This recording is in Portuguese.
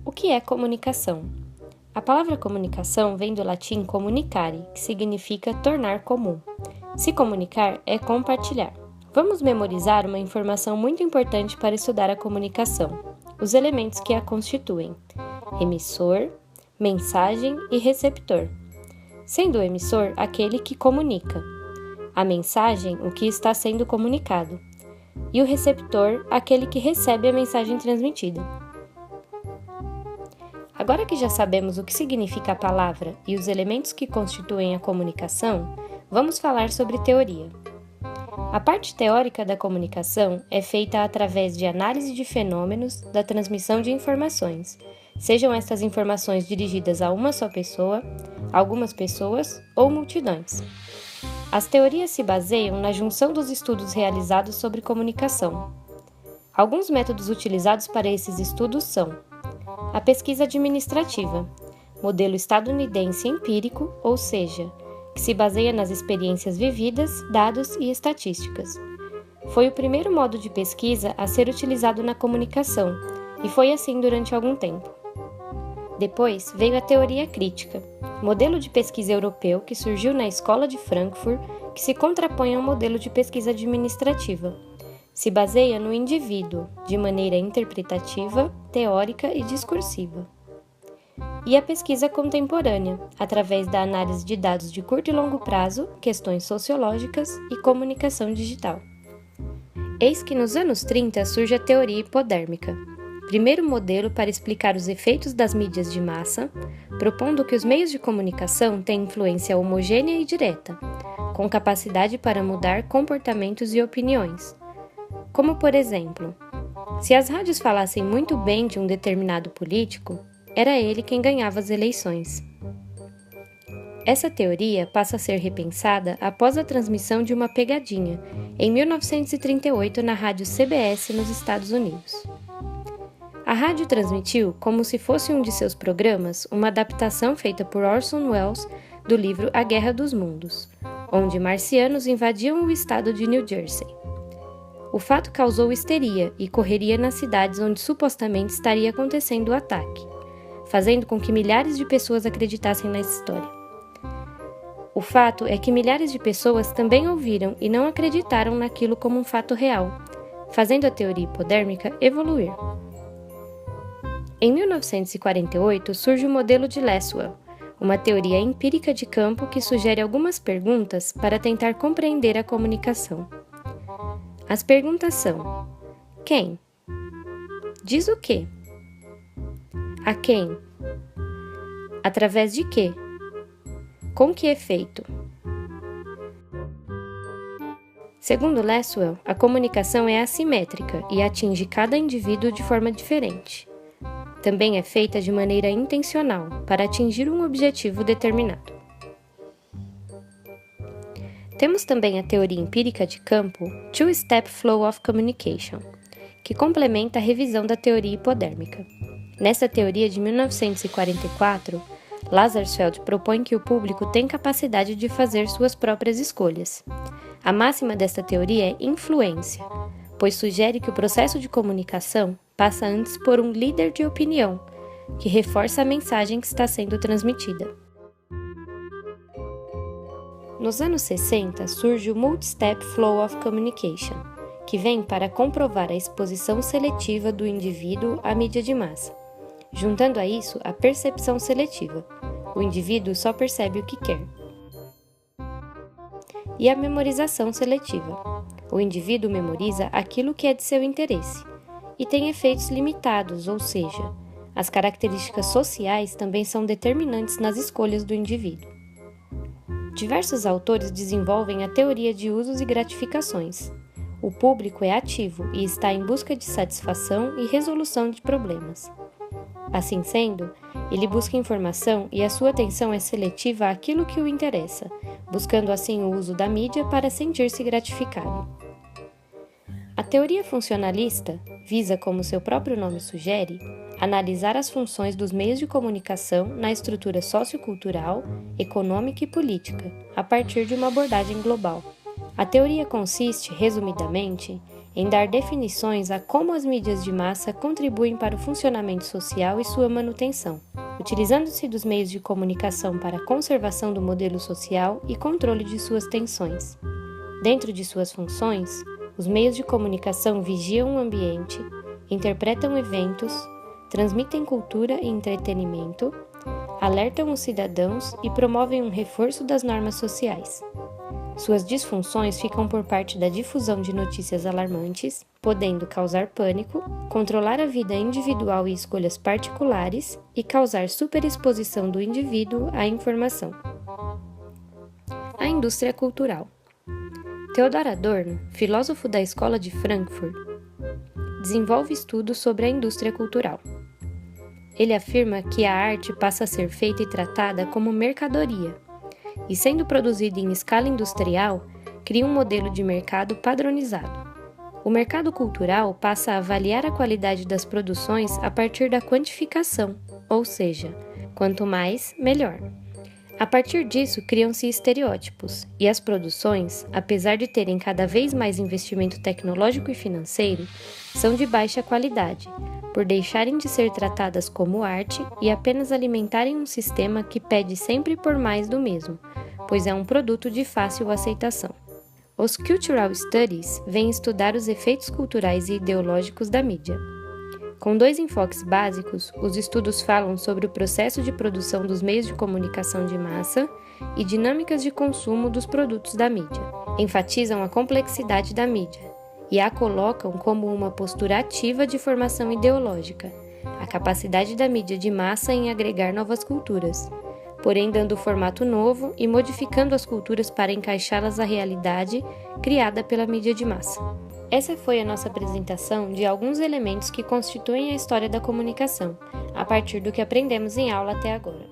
O que é comunicação? A palavra comunicação vem do latim comunicare, que significa tornar comum. Se comunicar é compartilhar. Vamos memorizar uma informação muito importante para estudar a comunicação: os elementos que a constituem: emissor, mensagem e receptor. Sendo o emissor aquele que comunica, a mensagem o que está sendo comunicado, e o receptor aquele que recebe a mensagem transmitida. Agora que já sabemos o que significa a palavra e os elementos que constituem a comunicação, vamos falar sobre teoria. A parte teórica da comunicação é feita através de análise de fenômenos da transmissão de informações, sejam estas informações dirigidas a uma só pessoa, algumas pessoas ou multidões. As teorias se baseiam na junção dos estudos realizados sobre comunicação. Alguns métodos utilizados para esses estudos são: a pesquisa administrativa, modelo estadunidense empírico, ou seja, que se baseia nas experiências vividas, dados e estatísticas. Foi o primeiro modo de pesquisa a ser utilizado na comunicação, e foi assim durante algum tempo. Depois veio a teoria crítica, modelo de pesquisa europeu que surgiu na Escola de Frankfurt, que se contrapõe ao modelo de pesquisa administrativa. Se baseia no indivíduo, de maneira interpretativa, teórica e discursiva. E a pesquisa contemporânea, através da análise de dados de curto e longo prazo, questões sociológicas e comunicação digital. Eis que nos anos 30 surge a teoria hipodérmica, primeiro modelo para explicar os efeitos das mídias de massa, propondo que os meios de comunicação têm influência homogênea e direta, com capacidade para mudar comportamentos e opiniões. Como, por exemplo, se as rádios falassem muito bem de um determinado político, era ele quem ganhava as eleições. Essa teoria passa a ser repensada após a transmissão de uma pegadinha, em 1938, na rádio CBS nos Estados Unidos. A rádio transmitiu, como se fosse um de seus programas, uma adaptação feita por Orson Welles do livro A Guerra dos Mundos, onde marcianos invadiam o estado de New Jersey. O fato causou histeria e correria nas cidades onde supostamente estaria acontecendo o ataque, fazendo com que milhares de pessoas acreditassem na história. O fato é que milhares de pessoas também ouviram e não acreditaram naquilo como um fato real, fazendo a teoria hipodérmica evoluir. Em 1948 surge o modelo de Lasswell, uma teoria empírica de campo que sugere algumas perguntas para tentar compreender a comunicação. As perguntas são: quem? Diz o quê? A quem? Através de quê? Com que efeito? Segundo Lasswell, a comunicação é assimétrica e atinge cada indivíduo de forma diferente. Também é feita de maneira intencional, para atingir um objetivo determinado. Temos também a teoria empírica de campo Two-Step Flow of Communication, que complementa a revisão da teoria hipodérmica. Nessa teoria de 1944, Lazarsfeld propõe que o público tem capacidade de fazer suas próprias escolhas. A máxima desta teoria é influência, pois sugere que o processo de comunicação passa antes por um líder de opinião, que reforça a mensagem que está sendo transmitida. Nos anos 60 surge o Multi-Step Flow of Communication, que vem para comprovar a exposição seletiva do indivíduo à mídia de massa, juntando a isso a percepção seletiva. O indivíduo só percebe o que quer. E a memorização seletiva. O indivíduo memoriza aquilo que é de seu interesse e tem efeitos limitados, ou seja, as características sociais também são determinantes nas escolhas do indivíduo. Diversos autores desenvolvem a teoria de usos e gratificações. O público é ativo e está em busca de satisfação e resolução de problemas. Assim sendo, ele busca informação e a sua atenção é seletiva àquilo que o interessa, buscando assim o uso da mídia para sentir-se gratificado. A teoria funcionalista visa, como seu próprio nome sugere, analisar as funções dos meios de comunicação na estrutura sociocultural, econômica e política, a partir de uma abordagem global. A teoria consiste, resumidamente, em dar definições a como as mídias de massa contribuem para o funcionamento social e sua manutenção, utilizando-se dos meios de comunicação para a conservação do modelo social e controle de suas tensões. Dentro de suas funções, os meios de comunicação vigiam o ambiente, interpretam eventos, transmitem cultura e entretenimento, alertam os cidadãos e promovem um reforço das normas sociais. Suas disfunções ficam por parte da difusão de notícias alarmantes, podendo causar pânico, controlar a vida individual e escolhas particulares e causar superexposição do indivíduo à informação. A indústria cultural. Theodor Adorno, filósofo da Escola de Frankfurt, desenvolve estudos sobre a indústria cultural. Ele afirma que a arte passa a ser feita e tratada como mercadoria, e sendo produzida em escala industrial, cria um modelo de mercado padronizado. O mercado cultural passa a avaliar a qualidade das produções a partir da quantificação, ou seja, quanto mais, melhor. A partir disso, criam-se estereótipos, e as produções, apesar de terem cada vez mais investimento tecnológico e financeiro, são de baixa qualidade, por deixarem de ser tratadas como arte e apenas alimentarem um sistema que pede sempre por mais do mesmo, pois é um produto de fácil aceitação. Os Cultural Studies vêm estudar os efeitos culturais e ideológicos da mídia. Com 2 enfoques básicos, os estudos falam sobre o processo de produção dos meios de comunicação de massa e dinâmicas de consumo dos produtos da mídia. Enfatizam a complexidade da mídia e a colocam como uma postura ativa de formação ideológica, a capacidade da mídia de massa em agregar novas culturas, porém dando formato novo e modificando as culturas para encaixá-las à realidade criada pela mídia de massa. Essa foi a nossa apresentação de alguns elementos que constituem a história da comunicação, a partir do que aprendemos em aula até agora.